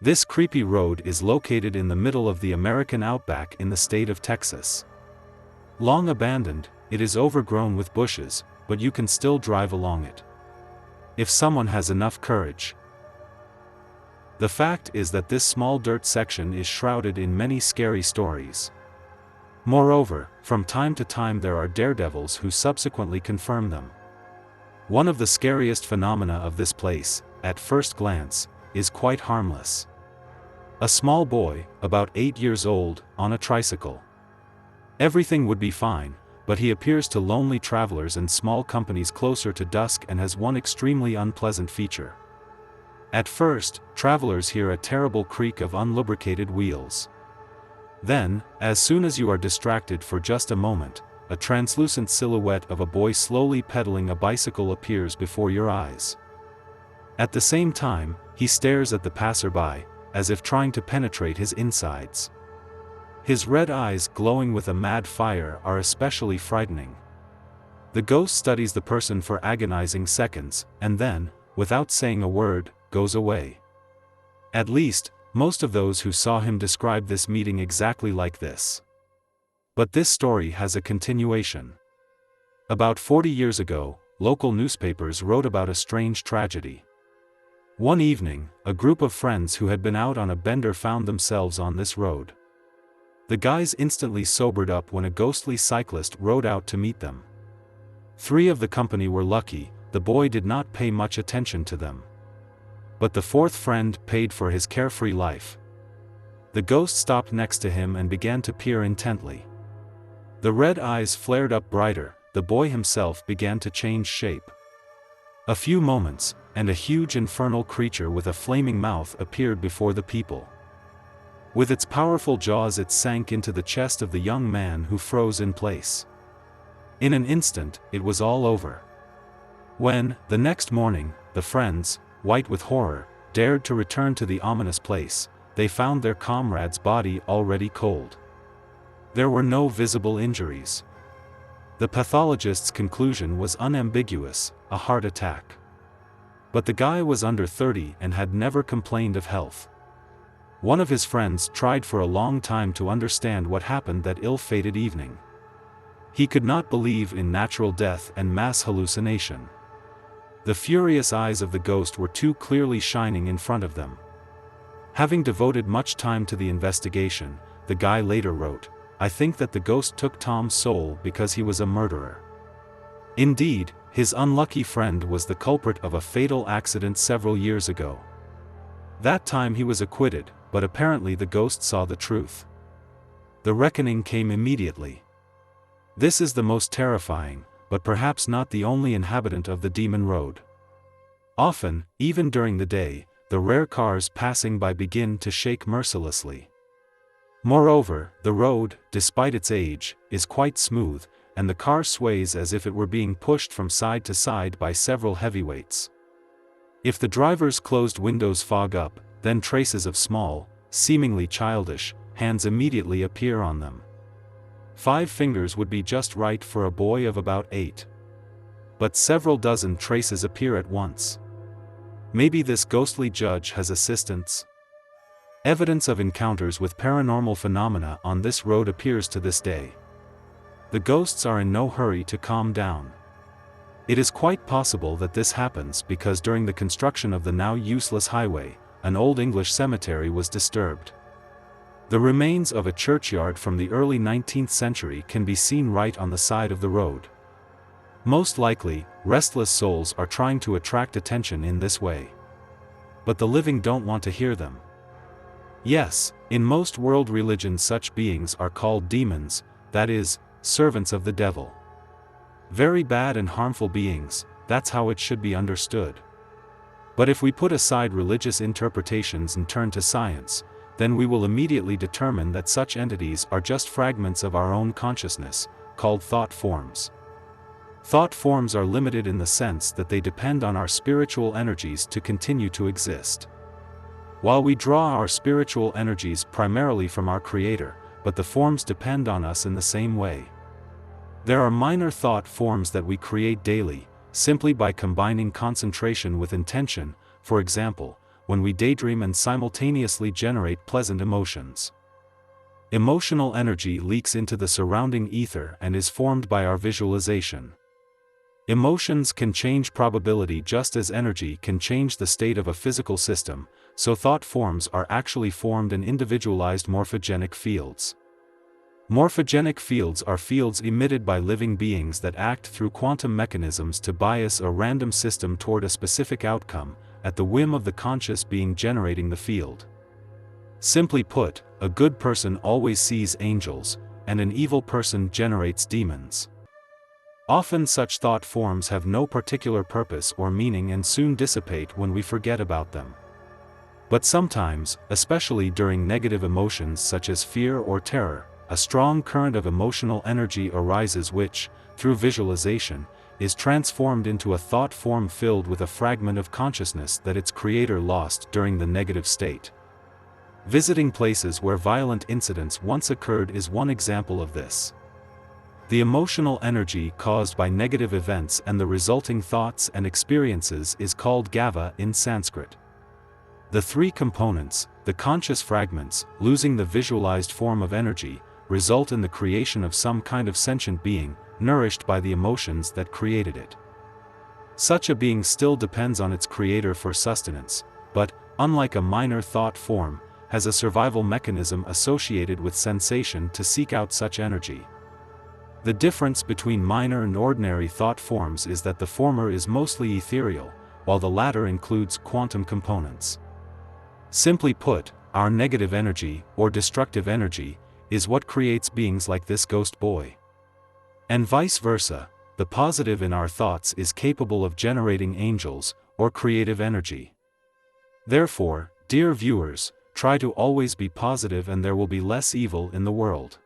This creepy road is located in the middle of the American outback in the state of Texas. Long abandoned, it is overgrown with bushes, but you can still drive along it, if someone has enough courage. The fact is that this small dirt section is shrouded in many scary stories. Moreover, from time to time there are daredevils who subsequently confirm them. One of the scariest phenomena of this place, at first glance, is quite harmless. A small boy, about 8 years old, on a tricycle. Everything would be fine, but he appears to lonely travelers and small companies closer to dusk and has one extremely unpleasant feature. At first, travelers hear a terrible creak of unlubricated wheels. Then, as soon as you are distracted for just a moment, a translucent silhouette of a boy slowly pedaling a bicycle appears before your eyes. At the same time, he stares at the passerby, as if trying to penetrate his insides. His red eyes glowing with a mad fire are especially frightening. The ghost studies the person for agonizing seconds, and then, without saying a word, goes away. At least, most of those who saw him describe this meeting exactly like this. But this story has a continuation. About 40 years ago, local newspapers wrote about a strange tragedy. One evening, a group of friends who had been out on a bender found themselves on this road. The guys instantly sobered up when a ghostly cyclist rode out to meet them. 3 of the company were lucky, the boy did not pay much attention to them. But the 4th friend paid for his carefree life. The ghost stopped next to him and began to peer intently. The red eyes flared up brighter, the boy himself began to change shape. A few moments, and a huge infernal creature with a flaming mouth appeared before the people. With its powerful jaws it sank into the chest of the young man who froze in place. In an instant, it was all over. When, the next morning, the friends, white with horror, dared to return to the ominous place, they found their comrade's body already cold. There were no visible injuries. The pathologist's conclusion was unambiguous: a heart attack. But the guy was under 30 and had never complained of health. One of his friends tried for a long time to understand what happened that ill-fated evening. He could not believe in natural death and mass hallucination. The furious eyes of the ghost were too clearly shining in front of them. Having devoted much time to the investigation, the guy later wrote, "I think that the ghost took Tom's soul because he was a murderer." Indeed, his unlucky friend was the culprit of a fatal accident several years ago. That time he was acquitted, but apparently the ghost saw the truth. The reckoning came immediately. This is the most terrifying, but perhaps not the only inhabitant of the Demon Road. Often, even during the day, the rare cars passing by begin to shake mercilessly. Moreover, the road, despite its age, is quite smooth, and the car sways as if it were being pushed from side to side by several heavyweights. If the driver's closed windows fog up, then traces of small, seemingly childish, hands immediately appear on them. 5 fingers would be just right for a boy of about 8. But several dozen traces appear at once. Maybe this ghostly judge has assistants? Evidence of encounters with paranormal phenomena on this road appears to this day. The ghosts are in no hurry to calm down. It is quite possible that this happens because during the construction of the now useless highway, an old English cemetery was disturbed. The remains of a churchyard from the early 19th century can be seen right on the side of the road. Most likely, restless souls are trying to attract attention in this way. But the living don't want to hear them. Yes, in most world religions such beings are called demons, that is, servants of the devil. Very bad and harmful beings, that's how it should be understood. But if we put aside religious interpretations and turn to science, then we will immediately determine that such entities are just fragments of our own consciousness, called thought forms. Thought forms are limited in the sense that they depend on our spiritual energies to continue to exist. While we draw our spiritual energies primarily from our Creator, but the forms depend on us in the same way. There are minor thought forms that we create daily, simply by combining concentration with intention. For example, when we daydream and simultaneously generate pleasant emotions. Emotional energy leaks into the surrounding ether and is formed by our visualization. Emotions can change probability just as energy can change the state of a physical system, so thought forms are actually formed in individualized morphogenic fields. Morphogenic fields are fields emitted by living beings that act through quantum mechanisms to bias a random system toward a specific outcome, at the whim of the conscious being generating the field. Simply put, a good person always sees angels, and an evil person generates demons. Often such thought forms have no particular purpose or meaning and soon dissipate when we forget about them. But sometimes, especially during negative emotions such as fear or terror, a strong current of emotional energy arises which, through visualization, is transformed into a thought form filled with a fragment of consciousness that its creator lost during the negative state. Visiting places where violent incidents once occurred is one example of this. The emotional energy caused by negative events and the resulting thoughts and experiences is called gava in Sanskrit. The three components, the conscious fragments, losing the visualized form of energy, result in the creation of some kind of sentient being, nourished by the emotions that created it. Such a being still depends on its creator for sustenance, but, unlike a minor thought form, has a survival mechanism associated with sensation to seek out such energy. The difference between minor and ordinary thought forms is that the former is mostly ethereal, while the latter includes quantum components. Simply put, our negative energy, or destructive energy, is what creates beings like this ghost boy. And vice versa, the positive in our thoughts is capable of generating angels, or creative energy. Therefore, dear viewers, try to always be positive and there will be less evil in the world.